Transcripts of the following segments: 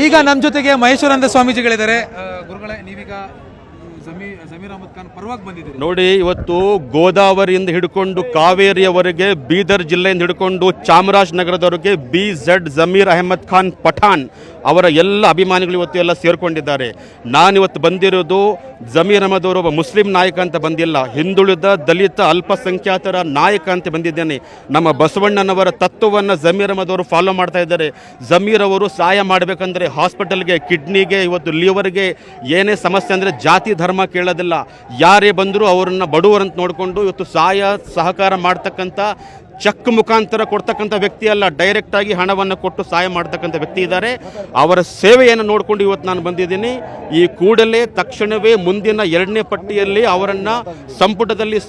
ಈಗ ನಮ್ಮ ಜೊತೆಗೆ ಮಹೇಶ್ವರಾನಂದ ಸ್ವಾಮೀಜಿಗಳಿದ್ದಾರೆ. ಗುರುಗಳೇ, ನೀವೀಗ ಜಮೀರ್ ಅಹಮದ್ ಖಾನ್ ಪರವಾಗಿ ಬಂದಿದ್ದೀರಿ. ನೋಡಿ, ಇವತ್ತು ಗೋದಾವರಿಯಿಂದ ಹಿಡ್ಕೊಂಡು ಕಾವೇರಿಯವರೆಗೆ, ಬೀದರ್ ಜಿಲ್ಲೆಯಿಂದ ಹಿಡ್ಕೊಂಡು ಚಾಮರಾಜನಗರದವರೆಗೆ BZ ಜಮೀರ್ ಅಹಮದ್ ಖಾನ್ ಪಠಾಣ್ ಅವರ ಎಲ್ಲ ಅಭಿಮಾನಿಗಳು ಇವತ್ತು ಎಲ್ಲ ಸೇರ್ಕೊಂಡಿದ್ದಾರೆ. ನಾನಿವತ್ತು ಬಂದಿರೋದು ಜಮೀರ್ ಅಹಮದ್ ಅವರು ಒಬ್ಬ ಮುಸ್ಲಿಂ ನಾಯಕ ಅಂತ ಬಂದಿಲ್ಲ, ಹಿಂದುಳಿದ ದಲಿತ ಅಲ್ಪಸಂಖ್ಯಾತರ ನಾಯಕ ಅಂತ ಬಂದಿದ್ದೇನೆ. ನಮ್ಮ ಬಸವಣ್ಣನವರ ತತ್ವವನ್ನು ಜಮೀರ್ ಅಹಮದ್ ಅವರು ಫಾಲೋ ಮಾಡ್ತಾ ಇದ್ದಾರೆ. ಜಮೀರ್ ಅವರು ಸಹಾಯ ಮಾಡಬೇಕಂದ್ರೆ ಹಾಸ್ಪಿಟಲ್ಗೆ, ಕಿಡ್ನಿಗೆ, ಇವತ್ತು ಲಿವರ್ಗೆ ಏನೇ ಸಮಸ್ಯೆ ಅಂದರೆ ಜಾತಿ ಧರ್ಮ ಕೇಳೋದಿಲ್ಲ. ಯಾರೇ ಬಂದರೂ ಅವರನ್ನು ಬಡವರಂತ ನೋಡಿಕೊಂಡು ಇವತ್ತು ಸಹಕಾರ ಮಾಡ್ತಕ್ಕಂಥ, ಚೆಕ್ ಮುಖಾಂತರ ಕೊಡ್ತಕ್ಕಂಥ ವ್ಯಕ್ತಿ ಅಲ್ಲ, ಡೈರೆಕ್ಟ್ ಆಗಿ ಹಣವನ್ನು ಕೊಟ್ಟು ಸಹಾಯ ಮಾಡ್ತಕ್ಕಂಥ ವ್ಯಕ್ತಿ ಇದ್ದಾರೆ. ಅವರ ಸೇವೆಯನ್ನು ನೋಡಿಕೊಂಡು ಇವತ್ತು ನಾನು ಬಂದಿದ್ದೀನಿ. ಈ ಕೂಡಲೇ ತಕ್ಷಣವೇ ಮುಂದಿನ 2ನೇ ಪಟ್ಟಿಯಲ್ಲಿ ಅವರನ್ನು ಸಂಪುಟದಲ್ಲಿ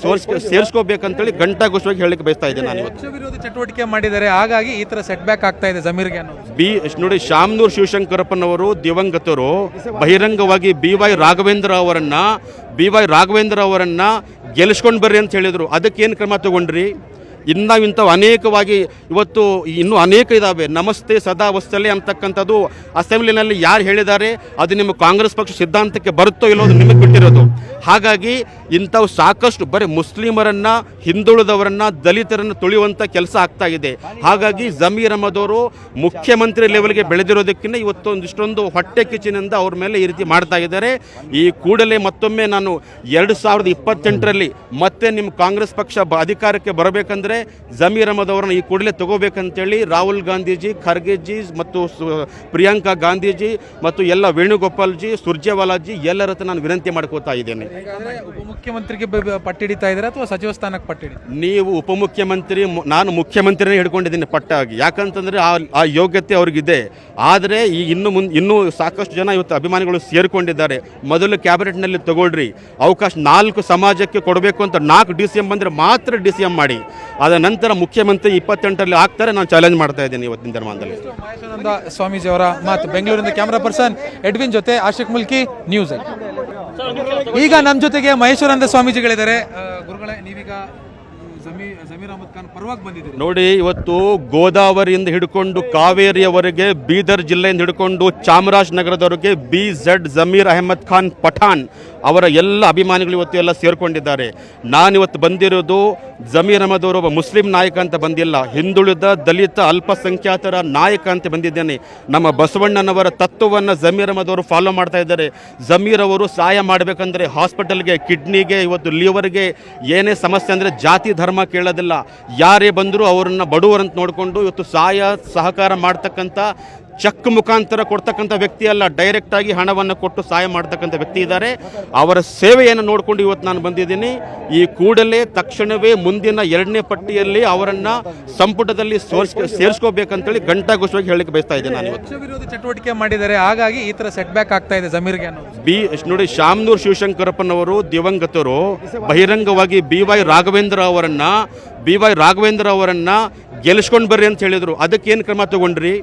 ಸೇರಿಸ್ಕೋಬೇಕಂತೇಳಿ ಘಂಟಾಘೋಷವಾಗಿ ಹೇಳಲಿಕ್ಕೆ ಬಯಸ್ತಾ ಇದ್ದೇನೆ. ನಾನು ಪಕ್ಷ ವಿರೋಧಿ ಚಟುವಟಿಕೆ ಮಾಡಿದ್ದಾರೆ, ಹಾಗಾಗಿ ಈ ತರ ಸೆಟ್ ಬ್ಯಾಕ್ ಆಗ್ತಾ ಇದೆ ಜಮೀರ್ಗೆ ಅನ್ನೋದು. ನೋಡಿ, ಶಾಮನೂರು ಶಿವಶಂಕರಪ್ಪನವರು ದಿವಂಗತರು ಬಹಿರಂಗವಾಗಿ BY ರಾಘವೇಂದ್ರ ಅವರನ್ನ ಗೆಲ್ಲಿಸ್ಕೊಂಡು ಬರ್ರಿ ಅಂತ ಹೇಳಿದರು. ಅದಕ್ಕೇನು ಕ್ರಮ ತಗೊಂಡ್ರಿ? ಇಂಥವು ಅನೇಕವಾಗಿ ಇವತ್ತು ಇನ್ನೂ ಅನೇಕ ಇದ್ದಾವೆ. ನಮಸ್ತೆ ಸದಾ ವತ್ಸಲೆ ಅಂತಕ್ಕಂಥದ್ದು ಅಸೆಂಬ್ಲಿನಲ್ಲಿ ಯಾರು ಹೇಳಿದ್ದಾರೆ, ಅದು ನಿಮ್ಮ ಕಾಂಗ್ರೆಸ್ ಪಕ್ಷ ಸಿದ್ಧಾಂತಕ್ಕೆ ಬರುತ್ತೋ ಇಲ್ಲೋ ಅದು ನಿಮಗೆ ಬಿಟ್ಟಿರೋದು. ಹಾಗಾಗಿ ಇಂಥವು ಸಾಕಷ್ಟು ಬರೀ ಮುಸ್ಲಿಮರನ್ನು, ಹಿಂದುಳಿದವರನ್ನು, ದಲಿತರನ್ನು ತುಳಿಯುವಂಥ ಕೆಲಸ ಆಗ್ತಾ ಇದೆ. ಹಾಗಾಗಿ ಜಮೀರ್ ಅಹಮದ್ ಅವರು ಮುಖ್ಯಮಂತ್ರಿ ಲೆವೆಲ್ಗೆ ಬೆಳೆದಿರೋದಕ್ಕಿಂತ ಇವತ್ತು ಇಷ್ಟೊಂದು ಹೊಟ್ಟೆ ಕಿಚ್ಚಿನಿಂದ ಅವ್ರ ಮೇಲೆ ಈ ರೀತಿ ಮಾಡ್ತಾ ಇದ್ದಾರೆ. ಈ ಕೂಡಲೇ ಮತ್ತೊಮ್ಮೆ ನಾನು 2028ರಲ್ಲಿ ಮತ್ತೆ ನಿಮ್ಮ ಕಾಂಗ್ರೆಸ್ ಪಕ್ಷ ಅಧಿಕಾರಕ್ಕೆ ಬರಬೇಕಂದ್ರೆ ಜಮೀರ್ ಅಹಮದ್ ಅವರನ್ನು ಈ ಕೂಡಲೇ ತಗೋಬೇಕಂತೇಳಿ ರಾಹುಲ್ ಗಾಂಧೀಜಿ, ಖರ್ಗೆಜಿ ಮತ್ತು ಪ್ರಿಯಾಂಕಾ ಗಾಂಧೀಜಿ ಮತ್ತು ಎಲ್ಲ ವೇಣುಗೋಪಾಲ್ಜಿ, ಸುರ್ಜೇವಾಲಾಜಿ ಎಲ್ಲರ ಹತ್ರ ನಾನು ವಿನಂತಿ ಮಾಡ್ಕೋತಾ ಇದ್ದೇನೆ. ಉಪಮುಖ್ಯಮಂತ್ರಿಗೆ ಪಟ್ಟಿಡಿತಾ ಇದ್ದಾರೆ ಅಥವಾ ಸಚಿವ ಸ್ಥಾನಕ್ಕೆ ಪಟ್ಟಿಡಿ? ನೀವು ಉಪಮುಖ್ಯಮಂತ್ರಿ, ನಾನು ಮುಖ್ಯಮಂತ್ರಿನೇ ಹಿಡ್ಕೊಂಡಿದ್ದೀನಿ ಪಟ್ಟಾಗಿ. ಯಾಕಂತಂದರೆ ಆ ಯೋಗ್ಯತೆ ಅವ್ರಿಗಿದೆ. ಆದರೆ ಈ ಇನ್ನೂ ಸಾಕಷ್ಟು ಜನ ಇವತ್ತು ಅಭಿಮಾನಿಗಳು ಸೇರಿಕೊಂಡಿದ್ದಾರೆ. ಮೊದಲು ಕ್ಯಾಬಿನೆಟ್ನಲ್ಲಿ ತಗೊಳ್ರಿ, ಅವಕಾಶ 4 ಸಮಾಜಕ್ಕೆ ಕೊಡಬೇಕು ಅಂತ 4 DCM ಬಂದರೆ ಮಾತ್ರ DCM ಮಾಡಿ. ಅದ ನಂತರ ಮುಖ್ಯಮಂತ್ರಿ 28ರಲ್ಲಿ ಆಗ್ತಾರೆ. ನಾನು ಚಾಲೆಂಜ್ ಮಾಡ್ತಾ ಇದ್ದೀನಿ ಇವತ್ತಿನ ದಿನಮಾನದಲ್ಲಿ. ಮಹೇಶ್ವರಾನಂದ ಸ್ವಾಮೀಜಿ ಅವರ ಮಾತು. ಬೆಂಗಳೂರಿನ ಕ್ಯಾಮರಾ ಪರ್ಸನ್ ಎಡ್ವಿನ್ ಜೊತೆ ಆಶಿಕ್ ಮುಲ್ಕಿ, ನ್ಯೂಸ್. ಈಗ ನಮ್ಮ ಜೊತೆಗೆ ಮಹೇಶ್ವರಾನಂದ ಸ್ವಾಮೀಜಿಗಳಿದ್ದಾರೆ. ಗುರುಗಳೇ, ನೀವೀಗ ಜಮೀರ್ ಅಹಮದ್ ಖಾನ್ ಪರವಾಗಿ ಬಂದಿದ್ದೀರಿ. ನೋಡಿ, ಇವತ್ತು ಗೋದಾವರಿಯಿಂದ ಹಿಡ್ಕೊಂಡು ಕಾವೇರಿಯವರೆಗೆ, ಬೀದರ್ ಜಿಲ್ಲೆಯಿಂದ ಹಿಡ್ಕೊಂಡು ಚಾಮರಾಜನಗರದವರೆಗೆ BZ ಜಮೀರ್ ಅಹಮದ್ ಖಾನ್ ಪಠಾಣ್ ಅವರ ಎಲ್ಲ ಅಭಿಮಾನಿಗಳು ಇವತ್ತು ಎಲ್ಲ ಸೇರ್ಕೊಂಡಿದ್ದಾರೆ. ನಾನಿವತ್ತು ಬಂದಿರೋದು ಜಮೀರ್ ಅಹಮದ್ ಅವರು ಒಬ್ಬ ಮುಸ್ಲಿಂ ನಾಯಕ ಅಂತ ಬಂದಿಲ್ಲ, ಹಿಂದುಳಿದ ದಲಿತ ಅಲ್ಪಸಂಖ್ಯಾತರ ನಾಯಕ ಅಂತ ಬಂದಿದ್ದೇನೆ. ನಮ್ಮ ಬಸವಣ್ಣನವರ ತತ್ವವನ್ನು ಜಮೀರ್ ಅಹಮದ್ ಅವರು ಫಾಲೋ ಮಾಡ್ತಾ ಇದ್ದಾರೆ. ಜಮೀರ್ ಅವರು ಸಹಾಯ ಮಾಡಬೇಕಂದ್ರೆ ಹಾಸ್ಪಿಟಲ್ಗೆ, ಕಿಡ್ನಿಗೆ, ಇವತ್ತು ಲಿವರ್ಗೆ ಏನೇ ಸಮಸ್ಯೆ ಅಂದರೆ ಜಾತಿ ಧರ್ಮ ಕೇಳೋದಿಲ್ಲ. ಯಾರೇ ಬಂದರೂ ಅವರನ್ನು ಬಡವರಂತ ನೋಡಿಕೊಂಡು ಇವತ್ತು ಸಹಕಾರ ಮಾಡ್ತಕ್ಕಂಥ, ಚೆಕ್ ಮುಖಾಂತರ ಕೊಡ್ತಕ್ಕಂಥ ವ್ಯಕ್ತಿ ಅಲ್ಲ, ಡೈರೆಕ್ಟ್ ಆಗಿ ಹಣವನ್ನು ಕೊಟ್ಟು ಸಹಾಯ ಮಾಡ್ತಕ್ಕಂಥ ವ್ಯಕ್ತಿ ಇದ್ದಾರೆ. ಅವರ ಸೇವೆಯನ್ನು ನೋಡಿಕೊಂಡು ಇವತ್ತು ನಾನು ಬಂದಿದ್ದೀನಿ. ಈ ಕೂಡಲೇ ತಕ್ಷಣವೇ ಮುಂದಿನ 2ನೇ ಪಟ್ಟಿಯಲ್ಲಿ ಅವರನ್ನು ಸಂಪುಟದಲ್ಲಿ ಸೇರಿಸ್ಕೋಬೇಕಂತೇಳಿ ಘಂಟಾಘೋಷವಾಗಿ ಹೇಳಲಿಕ್ಕೆ ಬಯಸ್ತಾ ಇದ್ದೇನೆ. ನಾನು ಪಕ್ಷ ವಿರೋಧಿ ಚಟುವಟಿಕೆ ಮಾಡಿದ್ದಾರೆ, ಹಾಗಾಗಿ ಈ ತರ ಸೆಟ್ ಬ್ಯಾಕ್ ಆಗ್ತಾ ಇದೆ ಜಮೀರ್ಗೆ ಅನ್ನೋದು. ನೋಡಿ, ಶಾಮನೂರು ಶಿವಶಂಕರಪ್ಪನವರು ದಿವಂಗತರು ಬಹಿರಂಗವಾಗಿ BY ರಾಘವೇಂದ್ರ ಅವರನ್ನ ಗೆಲ್ಲಿಸ್ಕೊಂಡು ಬರ್ರಿ ಅಂತ ಹೇಳಿದರು. ಅದಕ್ಕೇನು ಕ್ರಮ ತಗೊಂಡ್ರಿ?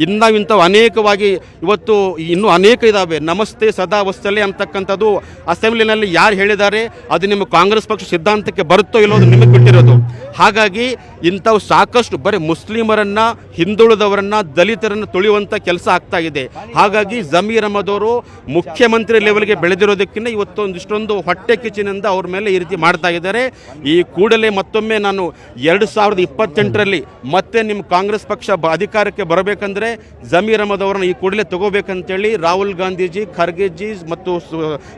ಇಂಥವು ಅನೇಕವಾಗಿ ಇವತ್ತು ಇನ್ನೂ ಅನೇಕ ಇದ್ದಾವೆ. ನಮಸ್ತೆ ಸದಾ ವತ್ಸಲೆ ಅಂತಕ್ಕಂಥದ್ದು ಅಸೆಂಬ್ಲಿನಲ್ಲಿ ಯಾರು ಹೇಳಿದ್ದಾರೆ, ಅದು ನಿಮ್ಮ ಕಾಂಗ್ರೆಸ್ ಪಕ್ಷ ಸಿದ್ಧಾಂತಕ್ಕೆ ಬರುತ್ತೋ ಇಲ್ಲೋ ಅದು ನಿಮಗೆ ಬಿಟ್ಟಿರೋದು. ಹಾಗಾಗಿ ಇಂಥವು ಸಾಕಷ್ಟು ಬರೀ ಮುಸ್ಲಿಮರನ್ನು, ಹಿಂದುಳಿದವರನ್ನು, ದಲಿತರನ್ನು ತುಳಿಯುವಂಥ ಕೆಲಸ ಆಗ್ತಾ ಇದೆ. ಹಾಗಾಗಿ ಜಮೀರ್ ಅಹಮದ್ ಅವರು ಮುಖ್ಯಮಂತ್ರಿ ಲೆವೆಲ್ಗೆ ಬೆಳೆದಿರೋದಕ್ಕಿಂತ ಇವತ್ತು ಇಷ್ಟೊಂದು ಹೊಟ್ಟೆ ಕಿಚ್ಚಿನಿಂದ ಅವ್ರ ಮೇಲೆ ಈ ರೀತಿ ಮಾಡ್ತಾ ಇದ್ದಾರೆ. ಈ ಕೂಡಲೇ ಮತ್ತೊಮ್ಮೆ ನಾನು 2028ರಲ್ಲಿ ಮತ್ತೆ ನಿಮ್ಮ ಕಾಂಗ್ರೆಸ್ ಪಕ್ಷ ಅಧಿಕಾರಕ್ಕೆ ಬರಬೇಕಂದ್ರೆ ಜಮೀರ್ ಅಹಮದ್ ಅವರನ್ನು ಈ ಕೂಡಲೇ ತಗೋಬೇಕಂತೇಳಿ ರಾಹುಲ್ ಗಾಂಧೀಜಿ, ಖರ್ಗೆಜಿ ಮತ್ತು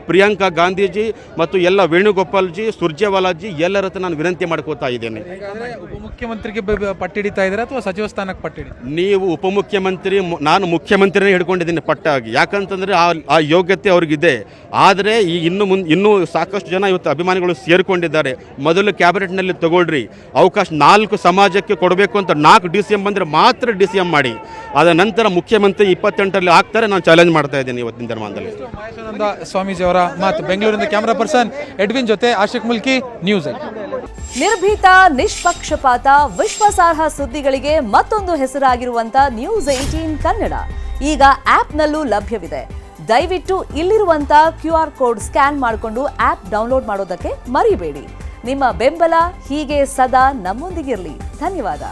ಪ್ರಿಯಾಂಕಾ ಗಾಂಧೀಜಿ ಮತ್ತು ಎಲ್ಲ ವೇಣುಗೋಪಾಲ್ಜಿ, ಸುರ್ಜೇವಾಲಾಜಿ ಎಲ್ಲರ ಹತ್ರ ನಾನು ವಿನಂತಿ ಮಾಡ್ಕೋತಾ ಇದ್ದೇನೆ. ಉಪಮುಖ್ಯಮಂತ್ರಿಗೆ ಪಟ್ಟಿಡಿತಾ ಇದ್ದಾರೆ ಅಥವಾ ಸಚಿವ ಸ್ಥಾನಕ್ಕೆ ಪಟ್ಟಿಡಿ? ನೀವು ಉಪಮುಖ್ಯಮಂತ್ರಿ, ನಾನು ಮುಖ್ಯಮಂತ್ರಿನೇ ಹಿಡ್ಕೊಂಡಿದ್ದೀನಿ ಪಟ್ಟಾಗಿ. ಯಾಕಂತಂದರೆ ಆ ಯೋಗ್ಯತೆ ಅವ್ರಿಗಿದೆ. ಆದರೆ ಈ ಇನ್ನೂ ಸಾಕಷ್ಟು ಜನ ಇವತ್ತು ಅಭಿಮಾನಿಗಳು ಸೇರಿಕೊಂಡಿದ್ದಾರೆ. ಮೊದಲು ಕ್ಯಾಬಿನೆಟ್ನಲ್ಲಿ ತಗೊಳ್ರಿ, ಅವಕಾಶ 4 ಸಮಾಜಕ್ಕೆ ಕೊಡಬೇಕು ಅಂತ 4 DCM ಬಂದರೆ ಮಾತ್ರ DCM ಮಾಡಿ. ಅದ ನಂತರ ಮುಖ್ಯಮಂತ್ರಿ 28ರಲ್ಲಿ ಆಗ್ತಾರೆ. ನಾನು ಚಾಲೆಂಜ್ ಮಾಡ್ತಾ ಇದ್ದೀನಿ ಇವತ್ತಿನ ದಿನಮಾನದಲ್ಲಿ. ಮಹೇಶ್ವರಾನಂದ ಸ್ವಾಮೀಜಿ ಅವರ ಮಾತು. ಬೆಂಗಳೂರಿನ ಕ್ಯಾಮರಾ ಪರ್ಸನ್ ಎಡ್ವಿನ್ ಜೊತೆ ಆಶಿಕ್ ಮುಲ್ಕಿ, ನ್ಯೂಸ್. ನಿರ್ಭೀತ, ನಿಷ್ಪಕ್ಷಪಾತ, ವಿಶ್ವಾಸಾರ್ಹ ಸುದ್ದಿಗಳಿಗೆ ಮತ್ತೊಂದು ಹೆಸರಾಗಿರುವಂತ News18 ಕನ್ನಡ ಈಗ ಆಪ್ನಲ್ಲೂ ಲಭ್ಯವಿದೆ. ದಯವಿಟ್ಟು ಇಲ್ಲಿರುವಂತ QR ಕೋಡ್ ಸ್ಕ್ಯಾನ್ ಮಾಡಿಕೊಂಡು ಆಪ್ ಡೌನ್ಲೋಡ್ ಮಾಡೋದಕ್ಕೆ ಮರಿಬೇಡಿ. ನಿಮ್ಮ ಬೆಂಬಲ ಹೀಗೆ ಸದಾ ನಮ್ಮೊಂದಿಗಿರಲಿ. ಧನ್ಯವಾದ.